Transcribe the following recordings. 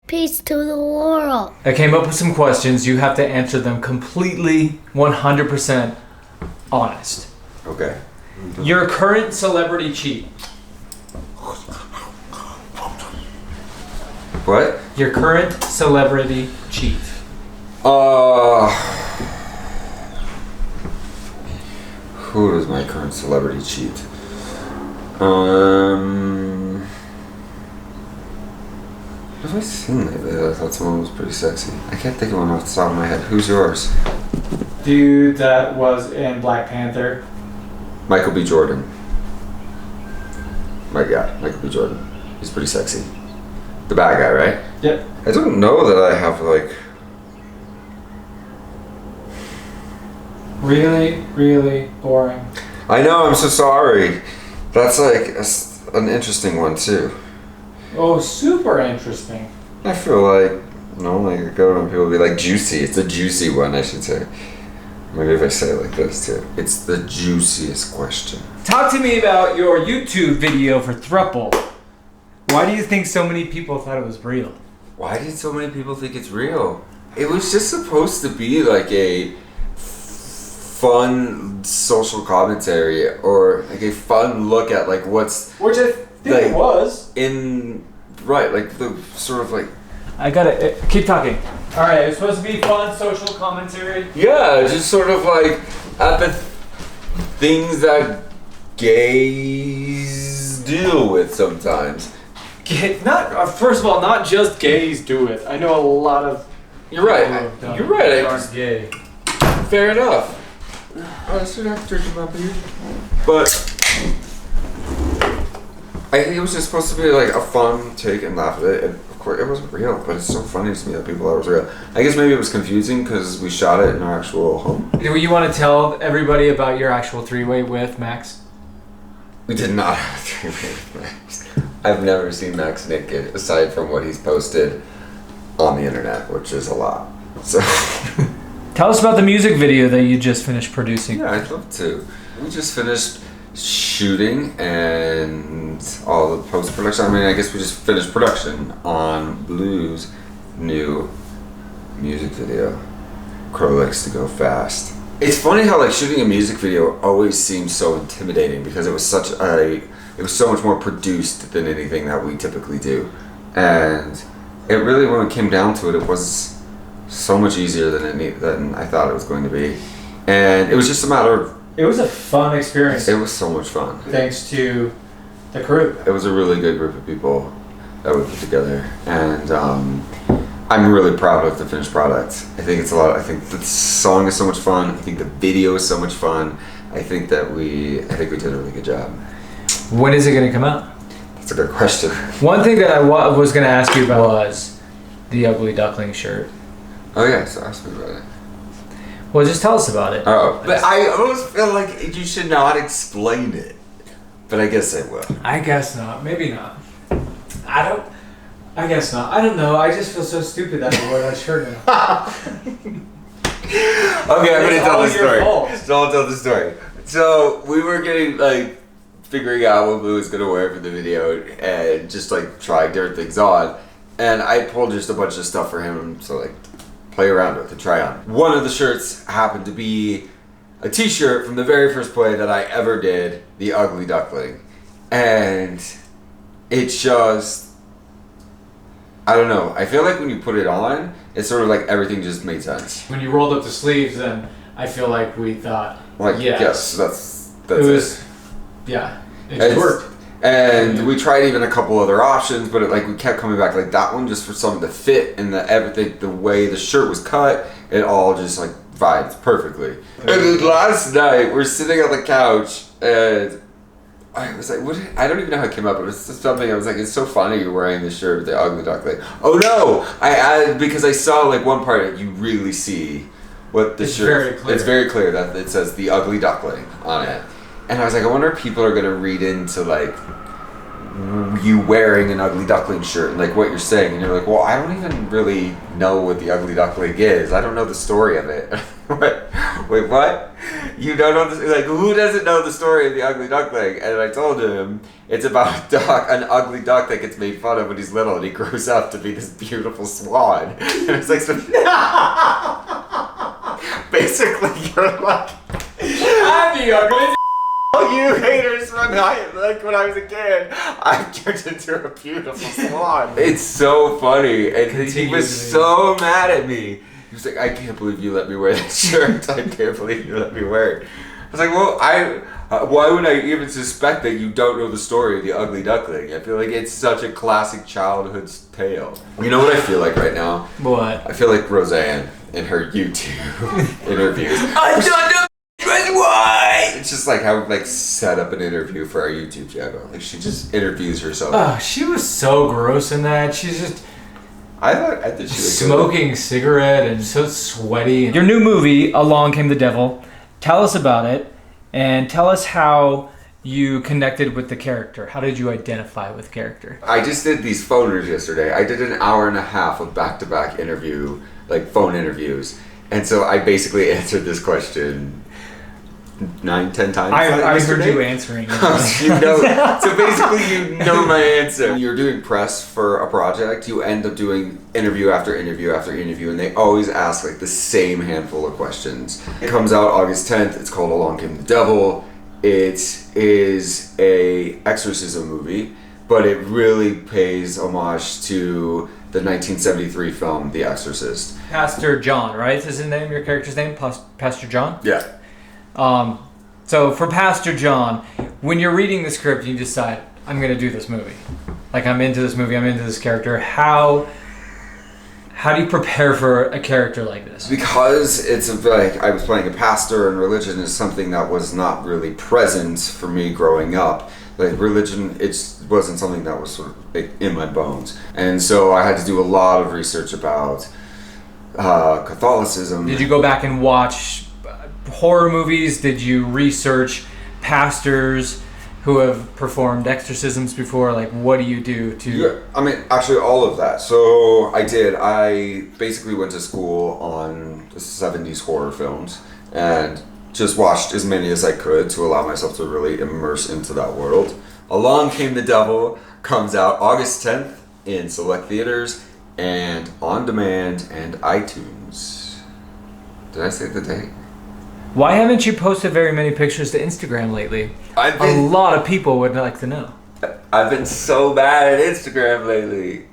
peace to the world. I came up with some questions. You have to answer them completely 100% honest. Okay. Your current celebrity cheat. What? Your current celebrity cheat. Who is my current celebrity cheat? What have I seen lately that I thought someone was pretty sexy? I can't think of one off the top of my head. Who's yours? Dude that was in Black Panther. Michael B. Jordan. Michael B. Jordan. He's pretty sexy. The bad guy, right? Yep. I don't know that I have like... Really, really boring. I know, I'm so sorry. That's like an interesting one too. Oh, super interesting. I feel like normally I go and people will be like juicy. It's a juicy one, I should say. Maybe if I say it like this too. It's the juiciest question. Talk to me about your YouTube video for Thruple. Why do you think so many people thought it was real? Why did so many people think it's real? It was just supposed to be like a fun social commentary or like a fun look at like what's... Which I think like, it was. Like the sort of like... I gotta keep talking. All right, it's supposed to be fun social commentary. Yeah, just sort of like at the things that gays deal with sometimes. First of all, not just gays do it. I know a lot of. You're right. You're right. They aren't gay. Fair enough. I should have to drink about beer. But I think it was just supposed to be like a fun take and laugh at it. And of course, it wasn't real, but it's so funny to me that people thought it was real. I guess maybe it was confusing because we shot it in our actual home. Do you want to tell everybody about your actual three-way with Max? We did not have a three-way with Max. I've never seen Max naked aside from what he's posted on the internet, which is a lot. So tell us about the music video that you just finished producing. Yeah, I'd love to. We just finished shooting and all the post-production. I mean, I guess we just finished production on Blue's new music video, Crow Likes to Go Fast. It's funny how like shooting a music video always seems so intimidating because it was so much more produced than anything that we typically do. And it really, when it came down to it, it was so much easier than I thought it was going to be. And it was just a matter of... It was a fun experience. It was so much fun. Thanks to the crew. It was a really good group of people that we put together. And I'm really proud of the finished product. I think it's a lot. I think the song is so much fun. I think the video is so much fun. I think we did a really good job. When is it going to come out? That's a good question. One thing that I was going to ask you about was the Ugly Duckling shirt. Oh yeah, so ask me about it. Well, just tell us about it. Oh, but I almost feel like you should not explain it. But I guess I will. I guess not. Maybe not. I guess not. I don't know. I just feel so stupid that I wore that shirt now. Okay, I'm gonna tell the story. So I'll tell the story. So we were getting like figuring out what Blue was gonna wear for the video and just like trying different things on. And I pulled just a bunch of stuff for him to like play around with and try on. One of the shirts happened to be a t-shirt from the very first play that I ever did, The Ugly Duckling. And it just, I don't know, I feel like when you put it on, it's sort of like everything just made sense. When you rolled up the sleeves, then I feel like we thought, Like, yes, that's it. Yeah, it worked. And we tried even a couple other options, but we kept coming back like that one just for something to fit and everything, the way the shirt was cut, it all just like vibes perfectly. And then last night we're sitting on the couch and I was like, I don't even know how it came up, but it was just something I was like, it's so funny you're wearing this shirt with the Ugly Duckling. Oh no! I added, because I saw like one part you really see what the shirt. Very clear. It's very clear that it says The Ugly Duckling on it. And I was like, I wonder if people are gonna read into like you wearing an Ugly Duckling shirt and like what you're saying. And you're like, well, I don't even really know what the Ugly Duckling is. I don't know the story of it. What? Wait, what? You don't know this? Like, who doesn't know the story of the ugly duckling? And I told him it's about an ugly duck that gets made fun of when he's little, and he grows up to be this beautiful swan. And it's like, basically, you're like, I'm the ugly. all you haters when I was a kid, I turned into a beautiful swan. It's so funny, and he was so mad at me. He was like, I can't believe you let me wear that shirt. I can't believe you let me wear it. I was like, well, why would I even suspect that you don't know the story of the ugly duckling? I feel like it's such a classic childhood tale. You know what I feel like right now? What? I feel like Roseanne in her YouTube interviews. I don't know why. It's just like how set up an interview for our YouTube channel. Like she just interviews herself. She was so gross in that. She's just. I thought she was smoking cigarette and so sweaty. Your new movie, Along Came the Devil. Tell us about it, and tell us how you connected with the character. How did you identify with the character? I just did these phoners yesterday. I did an hour and a half of back-to-back phone interviews, and so I basically answered this question 9-10 times. I heard you answering it. So basically you know my answer. You're doing press for a project, you end up doing interview after interview after interview, and they always ask the same handful of questions. It comes out August 10th. It's called Along Came the Devil. It is a exorcism movie, but it really pays homage to the 1973 film The Exorcist. Pastor John, right? Is his name, your character's name? Pastor John? Yeah. So for Pastor John, when you're reading the script, you decide, I'm going to do this movie. I'm into this movie, I'm into this character. How do you prepare for a character like this? Because it's I was playing a pastor, and religion is something that was not really present for me growing up. Religion, it wasn't something that was sort of in my bones. And so I had to do a lot of research about Catholicism. Did you go back and watch horror movies? Did you research pastors who have performed exorcisms before? What do you do to... Yeah, I mean, actually all of that. So I did. I basically went to school on the 70s horror films and just watched as many as I could to allow myself to really immerse into that world. Along Came the Devil comes out August 10th in select theaters and on demand and iTunes. Did I say the date? Why haven't you posted very many pictures to Instagram lately? A lot of people would like to know. I've been so bad at Instagram lately.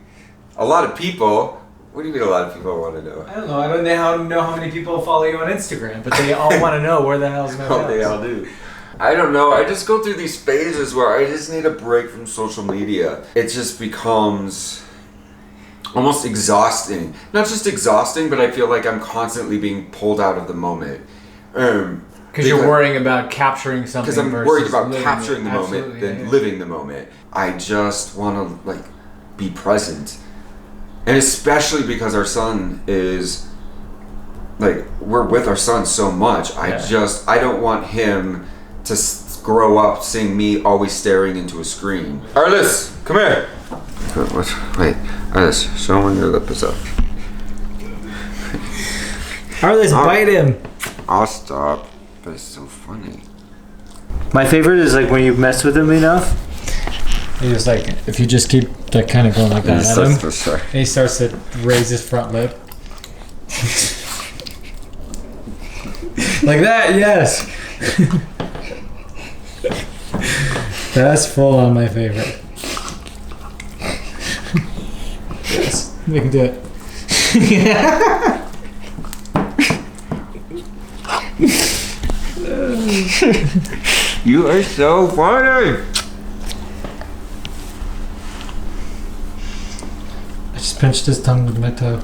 A lot of people? What do you mean a lot of people want to know? I don't know. I don't know how many people follow you on Instagram, but they all want to know where the hell's my house. They all do. I don't know. I just go through these phases where I just need a break from social media. It just becomes almost exhausting. Not just exhausting, but I feel like I'm constantly being pulled out of the moment. Because you're worrying about capturing something. Because I'm worried about capturing the moment Absolutely, than living the moment. I just want to be present, and especially because our son is we're with our son so much. I don't want him to grow up seeing me always staring into a screen. Arliss, come here. Wait, Arliss, show him when your lip is up. Arliss, bite him. I'll stop, but it's so funny. My favorite is when you mess with him enough. He's if you just keep kind of going like that at him, and he starts to raise his front lip. Like that, yes. That's full on my favorite. Yes, we can do it. You are so funny. I just pinched his tongue with my toe.